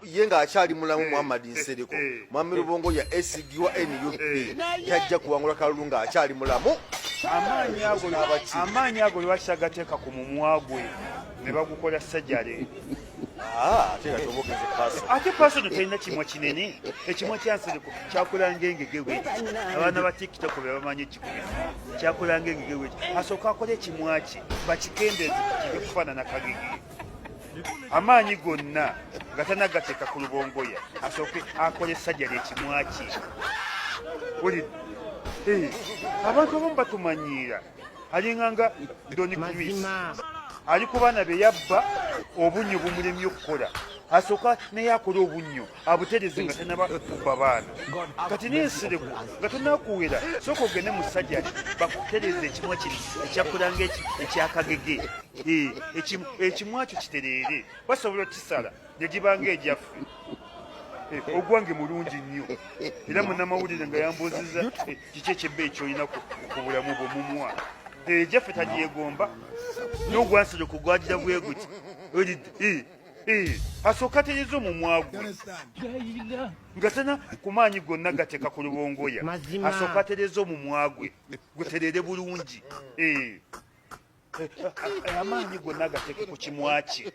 ye nga akyali mulamu Muhammad Nsereko Mwami Rubongoya esigibwa NUP yajja kuwangula kalulu nga akyali mulamu. Amaanyi ago lwaki agateeka ku mumwa gwe ne bagukola sajjale. Ate pasono talina kimwa kinene ekimwa kya Nsereko kyakulanga engege bwe abaana ba TikTok be bamanyi ekikubi kyakulanga engege bwe asooka akola ekimwa kye bakikendeze kibe kufaanana kagege. Amaanyi gonna nga tanagateeka ku Rubongoya asooke akole essajjala ekimwa kye. Abantu abamu batumanyiira alinganga Doni Chris ali ku baana be yabba obunnyo bumulemye okukola asooka naye akola obunnyo abutereze nga tanaba kubba baana kati n'Ensereko nga tonakuwera sooka ogende mu ssajjale bakutereze ekimwa kiri ekyakulanga ekyakagege ekimwa kyo kitereere basobola okisala ne gibanga egyaffe. Ogwange mulungi nnyo era munnamawulire nga yambuuziza kiki ekyebbeeyi ky'olina ku bulamu bwo mumwa egyaffe tagyegomba n'ogwa Nsereko gwagira bwe guti asooka atereza omumwa gwe nga tana ku maanyi gonna gateeka ku Rubongoya asooka atereza omumwa gwe gutereere bulungi amaanyi gonna gateeke ku kimwa kye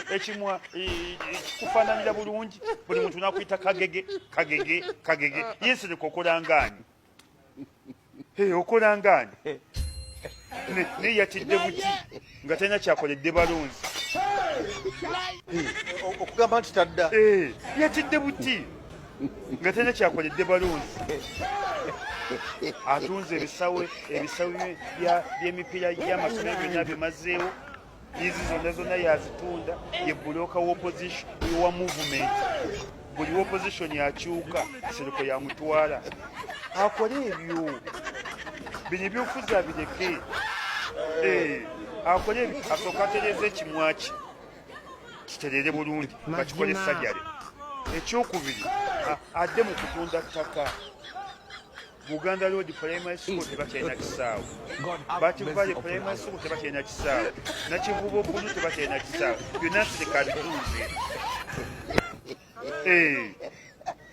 ekimwa kufaananira bulungi buli muntu nakuyita kagege ye Nsereko okolangaani okolangaani naye yatidde buti nga talina kyakoledde balonzi okugamba nti tadda yatidde buti nga talina kyakoledde balonzi atunze ebisawo by'emipiira gy'amasomero byonna bimazeewo izi zonna yazitunda ye bulooka w'opposition wa movement buli opposition yakyuka Nsereko yamutwala akole ebyo bino ebyokuza bireke akole ebyo asooka atereza ekimwa kye kitereere bulungi bakikole essajjale. Ekyokubiri adde mu kutunda ttaka. Buganda Road Primary School tebakyalina kisaawe, Bativale Primary School tebakyalina kisaawe, Nakivubo Bulu tebakyalina kisaawe, byonna Nsereko abituuze.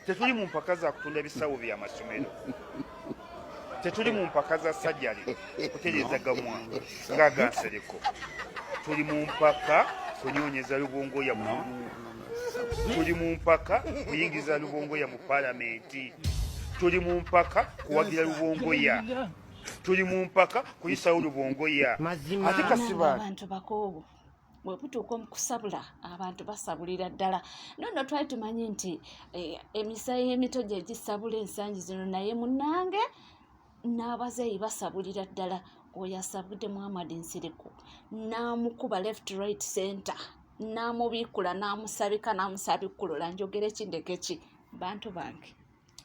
Tetuli mu mpaka za kutunda bisaawe by'amasomero, tetuli mu mpaka za ssajjale kutereeza gamwa ng'aga Nsereko, tuli mu mpaka kunyoonyeza Rubongoya mu tuli mu mpaka kuyingiza Rubongoya mu Paalamenti, tuli mu mpaka kuwagira Rubongoya, tuli mu mpaka kuyisawo Rubongoya. Ate kasiba abantu bakoobo bwe butuuka omukusabula abantu basabulira ddala. Nonno twali tumanyi nti emisayi emito gye gisabula ensangi zino, naye munnange n'abazeeyi basabulira ddala. Oyo asabudde Muhammad Nsereko n'amukuba left right center, n'amubiikula n'amusabika n'amusabikkulula. Njogera ekindeke ki bantu bange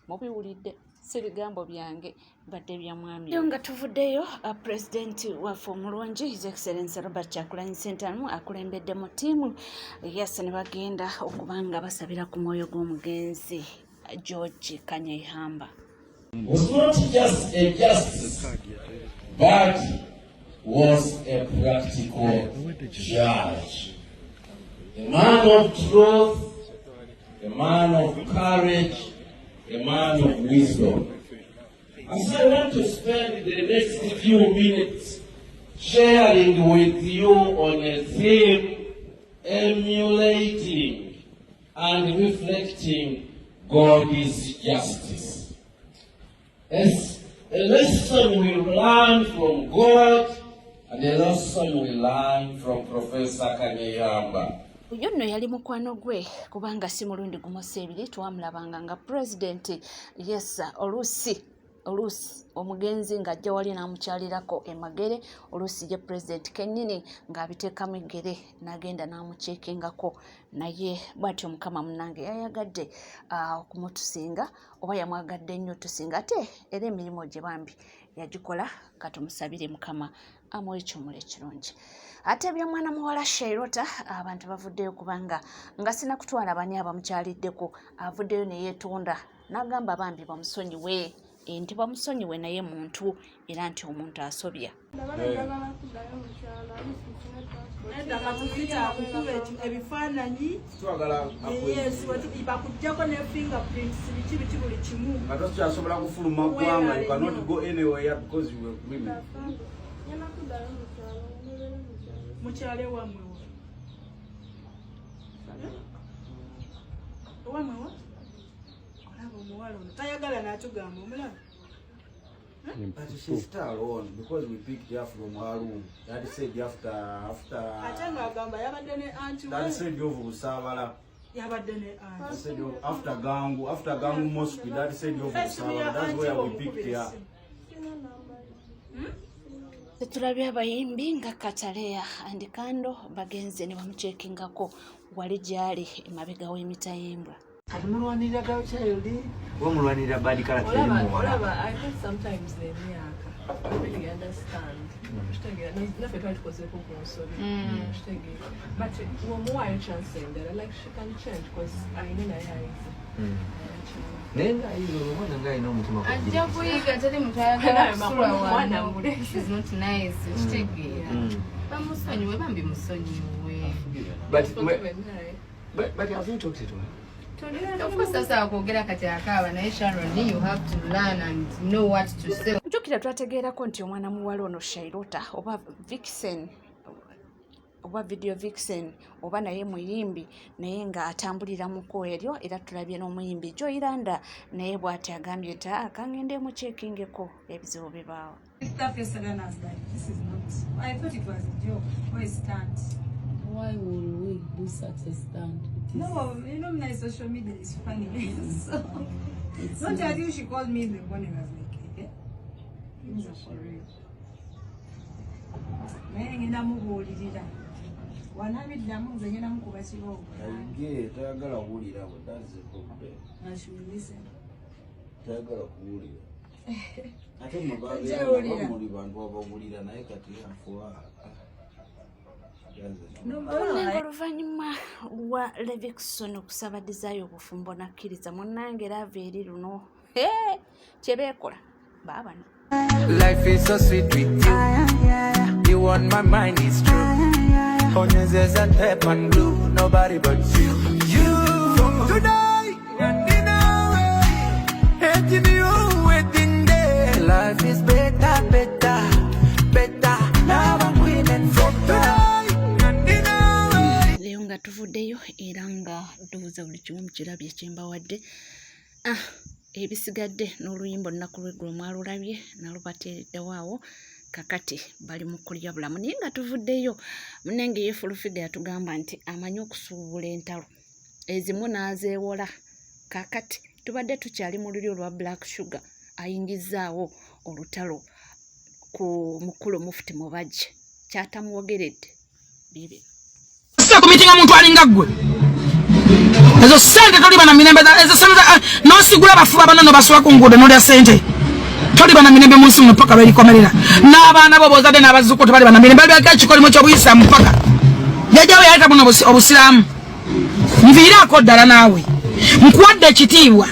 mubiwulidde, si bigambo byange, badde bya mwami. Nga tuvuddeyo pulezidenti waffe omulungi His Excellency Robert Kyagulanyi Ssentamu akulembedde mu ttiimu yes ne bagenda okuba nga basabira ku mwoyo gw'omugenzi George Kanyeihamba. Was not just a justice, but was a practical judge. A man of truth, a man of courage, a man of wisdom. And so I want to spend the next few minutes sharing with you on a theme emulating and reflecting God's justice. As a lesson we learn from God and a lesson we learn from Professor Kanyeihamba. Uyo nno yali mukwano gwe kubanga si mulundi gumosa ebiri twamulabanga nga pulezidenti yes oluusi omugenzi ng'ajja wali n'amukyalirako emagere, oluusi ye pulezidenti kennyini ng'abiteekamu eggere n'agenda n'amuceekingako, naye bw'atyo mukama munnange yayagadde okumutusinga oba yamwagadde nnyo tusinga, ate era emirimu gye bambi yagikola. Katumusabire mukama amuwe ekyomula ekirungi. Ate bya mwana muwala Shairota abantu bavuddeyo kubanga nga sina kutwala bani abamukyaliddeko, avuddeyo ne yeetonda n'agamba bambi bamusonyiwe nti bamusonyiwe naye muntu era nti omuntu asobya. But she's still alone because we picked her from her room. That said after that said over Savara. After Gangu Mosque, that said over Savara. That's where we picked her. Tulabye abayimbi nga Katalea and Kando bagenze ne bamuchekingako wali gyali emabega w'emitayimbwa. Mulwanira ga child wo mulwanira bad character mu wala. I think sometimes they I really understand. But more I transcend like she can change because I know Nenda hizo mbona ngai no mutuma kwa. Ajja kuyiga tali mutayagala kusula wana mule. This is not nice. Shtegera. Bamusonyiwe bambi musonyiwe. But have you talked to her? Of course that's how kogera kati akaba na Sharon you have to learn and know what to say. Njukira twategeerako nti omwana muwala ono Shairota oba Vixen oba video Vixen oba naye muyimbi naye nga atambulira mu ko eryo era tulabye n'omuyimbi Joyranda naye bw'ati agambye nti akangende mu chekingeko ebizibu bibaawo. This stuff yesterday was like, this is not. I thought it was a joke or a stunt. Why will we do such a stunt? No, you know my social media is funny. So don't tell you she called me in the morning. I was like, okay, things are for real. Oluvannyuma lwa Levikson okusaba Desire obufumbo nakkiriza munnange era ava eri luno kye beekola baaba. Life is so sweet with you. You on my mind is true. Onyezes and pep and glue. Nobody but you. You today and in our way. And you waiting there. Life is better, better, better. Now I'm winning from today and in our way. Leyo nga tuvuddeyo era nga ntubuuza buli kimu mu kirabye kye mbawadde. Ebisigadde n'oluyimba olunaku lw'eggulo mwalulabye nalubateereddewo awo kakati bali mu kulya bulamu naye nga tuvuddeyo munenge yefulufiga yatugamba nti amanyi okusuubula entalo ezimu n'azeewola kakati tubadde tukyali mu lulyo lwa Black Sugar ayingizaawo olutalo ku mukulu Mufti Mubajje kyatamuwogeredde bibi kumitinga muntu alinga ggwe ezo sente toliba na mirembe ezo sente nosigula bafuba banono basuwa ku nguudo n'olya sente toliba na mirembe mu nsi muno paka lwerikomerera n'abaana bo bozadde n'abazzukulu tebaliba na mirembe balibako ekikolimu ky'obuyisaamu paka jjajjawe yaleeta buno obusiraamu nviiraako ddala naawe nkuwadde ekitiibwa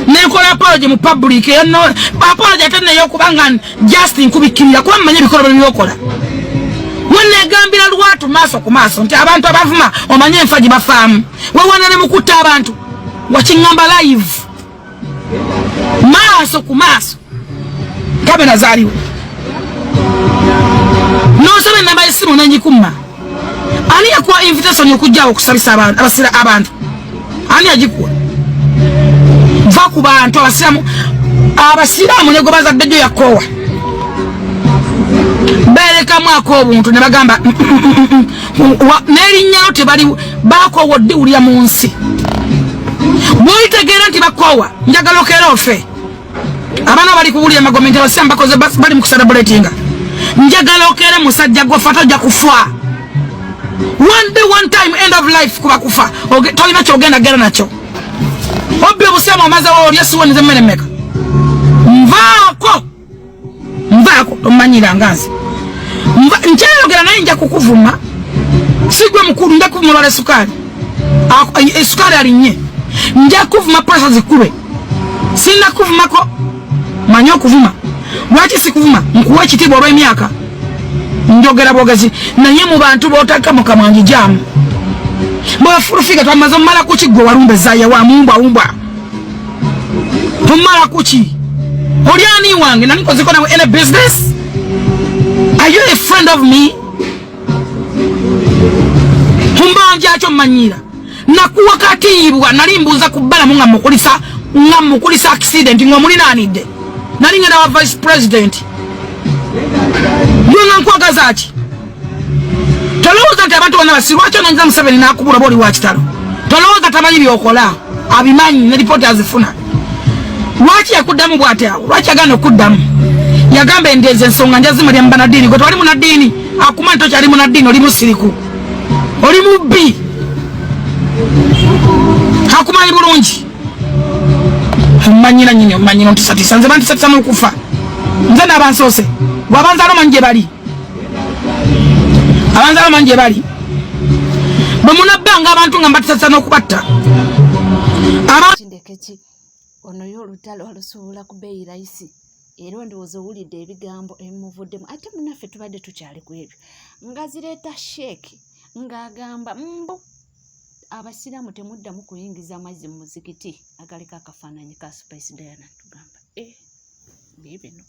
nekola apology mu public apology ate neyokubanga just nkubikkirira kuba mmanyi ebikolwa byokola negambira lwatu maaso ku maaso nti abantu abavuma omanye enfa gye bafaamu wewana ne mukutta abantu wakiŋŋamba live maaso ku maaso kamera zaaliwo n'osaba enamba y'essimu n'engikumma ani yakuwa invitation okujjaawo okusabisa abantu ani yagikuwa va ku bantu abasiraamu ne gwe bazaddejo yakoowa berekamu ak'obuntu ne bagamba n'erinnyalo tebali bakoowa oddiwulira mu nsi bw'olitegeera nti bakoowa njagala okeera ofe abaana bali kuwulira amagomenti abasiraamu bakoze bali mu kucelebratinga njagala okeera musajja gwofa tojja kufa one day one time end of life kuba kufa tolina kyogenda gera nakyo obbi obusiraamu omazewo olya siwonize mmere mmeka nvaako tomanyira nganzi nkyayogera naye nja kukuvuma sigwe mukulu nja kuvumulwala esukaali esukaali alinnye nja kuvuma presa zikube sinna kuvumako manyo okuvuma lwaki sikuvuma nkuwa ekitiibwa olw'emyaka njogera bwogezi naye mu bantu b'otaka mu kamwanji jamu bwefulufiga twamaze omumala kuki gwe walumba ezaaya wa mumbwawumbwa tomala kuki oli ani wange nanikozeko nawe in a business are you a friend of me tumbanja kyo manyira nakuwa katiibwa nali mbuuza ku bbalamu nga mukulisa accident ng'omulinanidde nali ngenda wa vice president nga nkwagaza ki tolowooza nti abantu bonna basi lwaki ononyiza Museveni n'akubula oba oli wa kitalo tolowooza tamanyi byokola abimanyi ne lipooti azifuna lwaki yakuddamu bw'ate awo lwaki yagenda okuddamu yagamba endeeza ensonga njazimulya mu banaddiini gwe twali munaddiini akumanyi tokyali munaddiini oli musiriku oli mubbi akumanyi bulungi mmanyira nyinyi omanyira ontisatisa nze bantisatisa n'okufa nze n'abansoose wabanzaalo omanyi gye bali abanzaalo omanyi gye bali bwe munabbanga abantu nga mbatisatisa n'okubatta kindekeki ono yo olutalo alusuubula ku bbeeyi layisi era ondowooza owulidde ebigambo ebimuvuddemu ate munaffe tubadde tukyali ku ebyo nga zireeta sheeki ng'agamba mbu abasiraamu temuddamu kuyingiza amazzi mu muzikiti agaliko akafaananyi ka Spice Diana tugamba bibino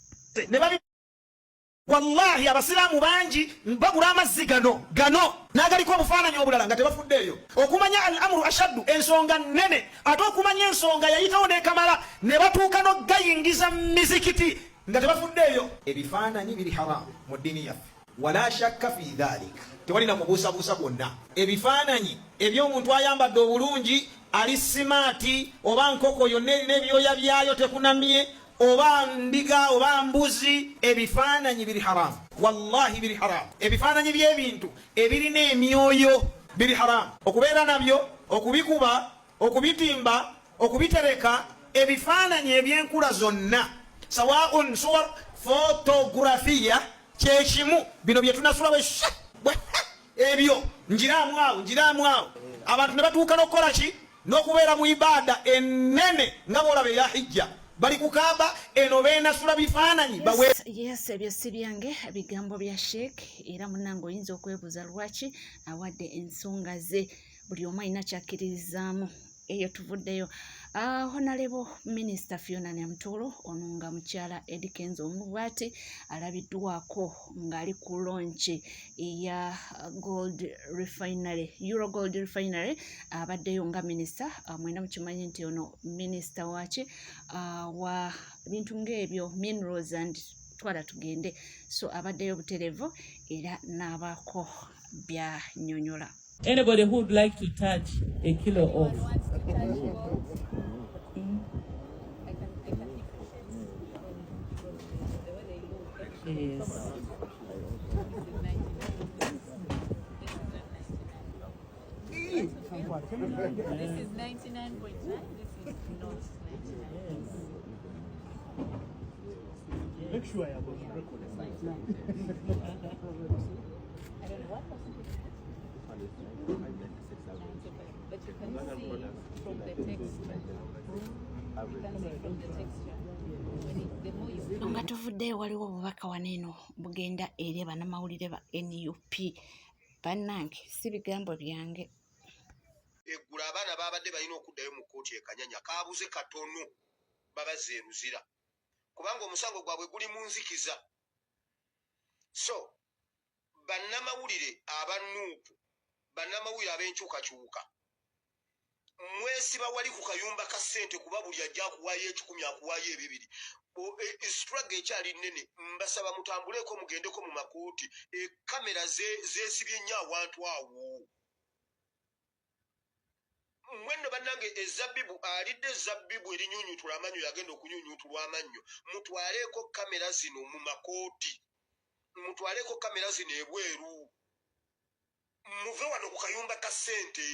wallahi abasiraamu bangi bagula amazzi gano n'agaliko obufaananyi obulala nga tebafuddeeyo okumanya al amru ashaddu ensonga nnene ate okumanya ensonga yayitawo n'ekamala ne batuuka n'oggayingiza mu mizikiti nga tebafuddeeyo ebifaananyi biri haramu mu ddiini yaffe wala shakka fi dhalika tewalina kubuusabuusa bwonna ebifaananyi eby'omuntu ayambadde obulungi ali simaati oba nkoko yonna erina ebyoya byayo tekunamye oba ndiga oba mbuzi ebifaananyi biri haramu wallahi biri haramu ebifaananyi by'ebintu ebirina emyoyo biri haramu okubeera nabyo okubikuba okubitimba okubitereka ebifaananyi ebyenkula zonna sawaun suwar fotografiya kyekimu bino bye tunasula ebyo njiramu awo abantu ne batuuka n'okukola ki n'okubeera mu ibaada ennene nga bw'olaba eya hijja bali kukaba eno beenasula bifaananyi yes ebyo si byange bigambo bya sheek era munange oyinza okwebuuza lwaki awadde ensonga ze buli omu alina kyakkiririzaamu eyo tuvuddeyo Honorable Minister Fiona Namutolo ono nga mukyala Eddie Kenzo Omubwati alabiddwako ng'ali ku launch ya Euro Gold Refinery abaddeyo nga minister mwenda mukimanyi nti ono minister waki wa bintu ng'ebyo minerals and twala tugende so abaddeyo buterevu era n'abaako byanyonyola. Anybody who would like to touch a kilo of yes. This is 99.9. This is not 99. Make sure I have a record. I don't know what percentage. But you can see from the texture. You can see from the texture. The more you nga tuvuddeyo waliwo obubaka waneeno bugenda eri bannamawulire ba NUP bannange si bigambo byange eggula abaana babadde balina okuddayo mu kkooti ekanyanya kaabuze katono babazeeruzira kubanga omusango gwabwe guli mu nzikiza so bannamawulire abanuupu bannamawulire ab'enkyukakyuka mwesiba wali ku kayumba ka ssente kuba buli ajja akuwaayo 10 akuwaayo 2 struggle ekyali nnene mbasaba mutambuleko mugendeko mu makooti kamera zeesibye nnyo awantu awo mweno bannange ezabbibu alidde ezabbibu erinyunyutula amannyo yagenda okunyunyutulwa amannyo mutwaleko kamera zino mu makooti mutwaleko kamera zino ebweru muve wano ku kayumba ka ssente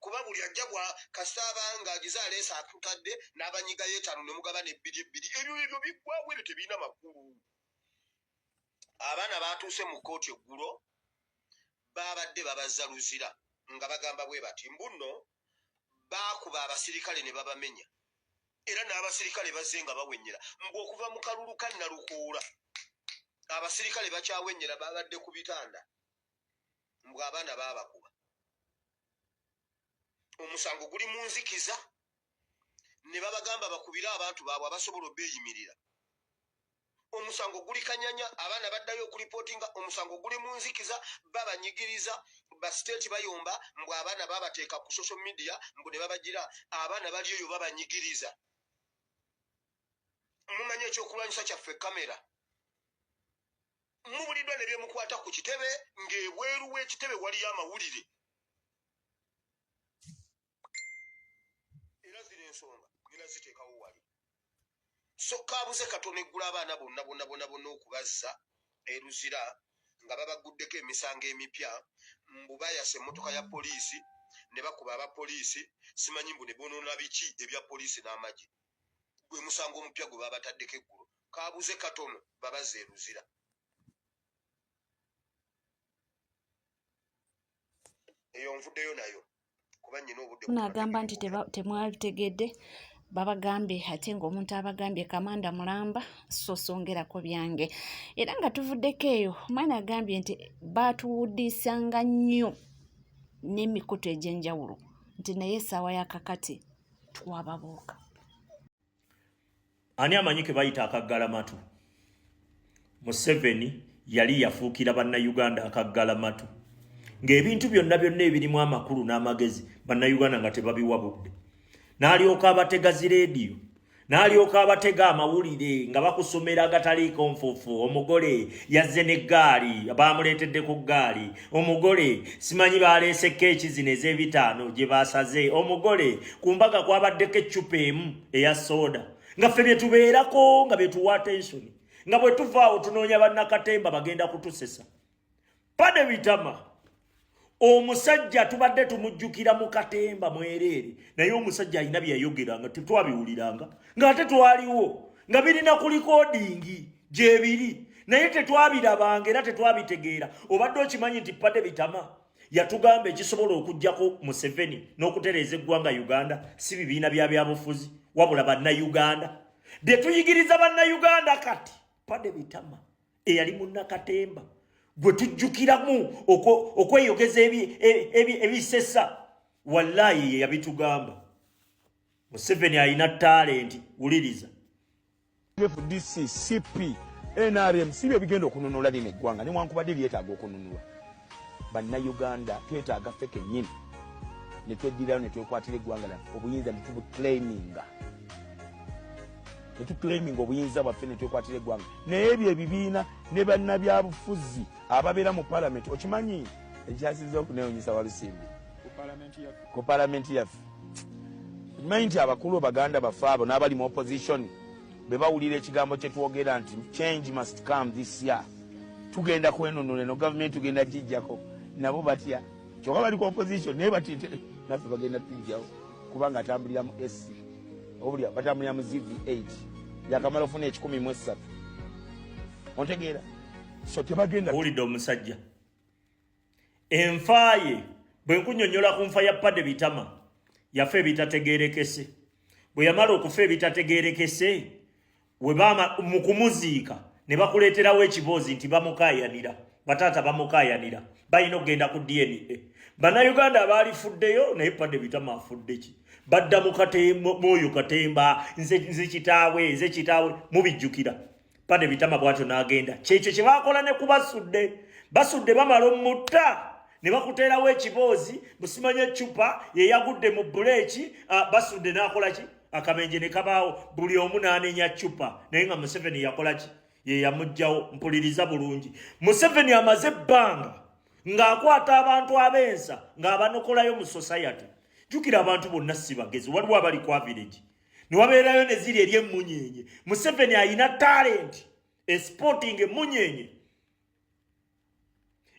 kuba buli ajja bwa kasaaba ng'agize aleesa akutadde n'abanyiga yeetaano ne mugabana 2 ebyo biggwawo ebyo tebiina makulu abaana baatuuse mu kkooti eggulo baabadde babazza luzira nga bagamba bwe bati mbuno baakuba abasirikale ne babamenya era n'abasirikale bazze nga bawenyera mbu okuva mu kalulu ka Nalukuula abasirikale bakyawenyera babadde ku bitanda mbu abaana baabakuba omusango guli mu nzikiza ne babagamba bakubire abantu baabwe abasobola obeeyimirira omusango guli Kanyanya abaana baddayo okuripootinga omusango guli mu nzikiza babanyigiriza basiteeti bayomba mbu abaana babateeka ku social media mbu ne babagira abaana bali eyo babanyigiriza mumanye ekyokulwanyisa kyaffe kamera mubuliddwa ne byemukwata ku kitebe ng'ebweru w'ekitebe waliyo amawulire era ziri ensonga nina ziteekawo wali so kaabuze katono eggula abaana bonna okubazza eruzira nga babaguddeko emisango emipya mbu bayasa emmotoka ya poliisi ne bakuba abapoliisi simanyi mbu ne bonoona biki ebya poliisi n'amagye gwe musango omupya gwe babataddeko eggulo kaabuze katono babazza eruzira eyo nvuddeyo nayo kuba nnyina obudde n'agamba nti temwabitegedde babagambye ate ng'omuntu abagambye Kamanda Mulamba so songerako byange era nga tuvuddeko eyo omwana agambye nti baatuwuddisanga nnyo n'emikutu egy'enjawulo nti naye essaawa yakakati twababuuka. Ani amanyi ke bayita akaggalamatu? Museveni yali yafuukira bannayuganda akaggalamatu ng'ebintu byonna ebirimu amakulu n'amagezi bannayuganda nga tebabiwabudde. N'alyoka abatega zi leediyo, n'alyoka abatega amawulire nga bakusomera agataliiko nfuufu. Omugole yazze n'eggaali, baamuleetedde ku ggaali. Omugole simanyi baaleese keeki zino ez'ebitaano gye baasaze. Omugole ku mbaga kwabaddeko eccupa emu eya sooda. Nga ffe bye tubeerako nga bye tuwa attention. Nga bwe tuvaawo tunoonya bannakatemba bagenda kutusesa. Pade Bitama. Omusajja tubadde tumujjukira mu katemba mwereere naye omusajja alina bye yayogeranga tetwabiwuliranga ng'ate twaliwo nga birina ku likodingi gyebiri naye tetwabirabanga era tetwabitegeera. Obadde okimanyi nti Pade Bitama yatugamba ekisobola okuggyako Museveni n'okutereeza eggwanga Uganda si bibiina bya byabufuzi wabula bannayuganda bye tuyigiriza bannayuganda kati Pade Bitama eyali munnakatemba gwe tujjukiramu okweyogeza ebisesa wallahi yabitugamba. Museveni alina talenti wuliriza. FDC, CP, NRM si bye bigenda okununula lino eggwanga newankubadde lyetaaga okununula. Bannayuganda twetaaga ffe kennyini ne tweddirayo ne twekwatira eggwanga laffe obuyinza ne tubuclaiminga. Tuclaiminga obuyinza bwaffe ne twekwatira eggwanga. Naye ebyo ebibiina ne bannabyabufuzi ababeera mu palamenti okimanyi ekyasiza okuneewunyisa Walusimbi ku palamenti yaffe. Okimanyi nti abakulu Baganda baffe abo n'abali mu opposition be bawulira ekigambo kye twogera nti change must come this year, tugenda kwenunula eno gavumenti tugenda gijjako, nabo batya kyokka bali ku opposition naye batite naffe bagenda tujjawo kubanga atambulira mu SC obulya batambulira mu ZV8 yakamala ofuna 13 ontegeera. So tebagenda ulidde omusajja enfaaye bwe nkunyonnyola ku nfa ya Pade Bitama yafe ebitategeerekese. Bwe yamala okufa ebitategeerekese we bama mu kumuziika ne bakuleeterawo ekiboozi nti bamukaayanira, bataata bamukaayanira, balina okugenda ku DNA. Bannayuganda abaalifuddeyo naye Pade Bitama afudde ki? Badda mu katemba mwoyo katemba nze kitaawe mubijjukira. Pade Bitama bwatyo n'agenda kyekyo kye baakola ne kubasudde bamala omutta ne bakuteerawo ekiboozi busimanya eccupa ye yagudde mu buleeki basudde n'akola ki akamenje ne kabaawo buli omu n'anenya ccupa naye nga Museveni yakola ki ye yamugjawo. Mpuliriza bulungi, Museveni amaze ebbanga ng'akwata abantu ab'ensa ng'abanokolayo mu society. Jjukira abantu bonna si bagezi, waliwo abali kwa village ne wabeerayo ne ziri eri emmunyenye. Museveni alina talent esporting emmunyenye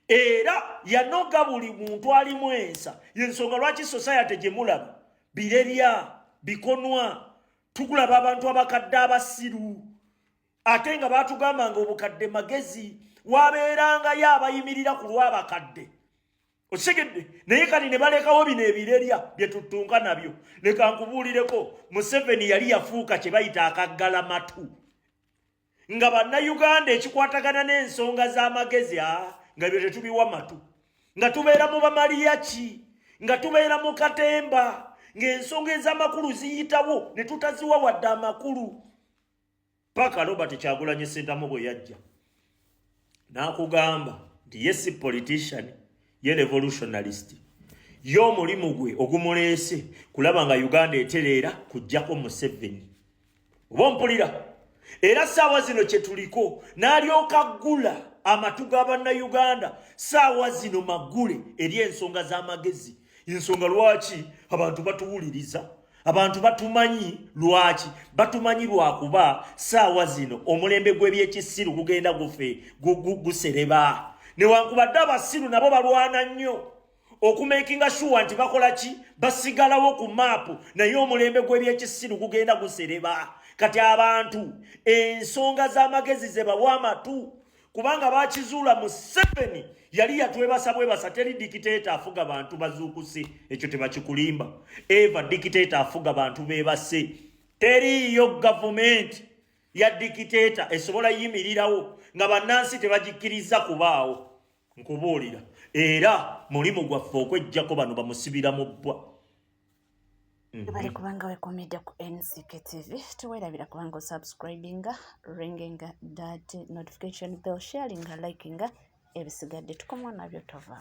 era yanoga buli muntu alimu ensa. Yensonga lwaki society gye mulaba birerya bikonwa tukulaba abantu abakadde abasiru ate nga baatugambanga obukadde magezi wabeerangayo abayimirira ku lw'abakadde. Osegedde naye kati ne balekawo bino ebirerya bye tutunka nabyo. Leka nkubuulireko Museveni yali yafuuka kye bayita akaggalamatu. Nga bannayuganda ekikwatagana n'ensonga z'amagezi nga byo tetubiwa matu. Nga tubeera mu bamaliyaki, nga tubeera mu katemba, ng'ensonga ez'amakulu ziyitawo ne tutaziwa wadde amakulu. Paka Robert Kyagulanyi Ssentamu bwe yajja n'akugamba nti ye si politician, ye revolutionalist. Ye omulimu gwe ogumuleese kulaba nga Uganda etereera kujjako Museveni. Oba mpulira? Era saawa zino kye tuliko n'alyoka ggula amatu g'Abannayuganda saawa zino maggule eri ensonga z'amagezi. Ensonga lwaki abantu batuwuliriza, abantu batumanyi lwaki, batumanyi lwakuba saawa zino omulembe gw'ebyekisiru gugenda gusereba. Newankubadde abasiru nabo balwana nnyo okumakinga sure nti bakola ki, basigalawo ku maapu, naye omulembe gw'ebyekisiru gugenda gusereba. Kati abantu ensonga z'amagezi ze bawa amatu kubanga bakizuula Museveni yali yatwebasa bwebasa, teri dikiteeta afuga abantu bazuukuse, ekyo tebakikulimba. Eva dikiteeta afuga bantu beebase. Teriiyo gavumenti ya dikiteeta esobola yimirirawo nga bannansi tebagikkiriza kubaawo. Nkubuulira era mulimu gwaffe okwejjako bano bamusibira mu bbwa. Bali kubanga wekomedde ku NCK TV, teweerabira kubanga osubscribinga, ringinga that notification bell, sharinga, likinga, ebisigadde tukomwa nabyo tova.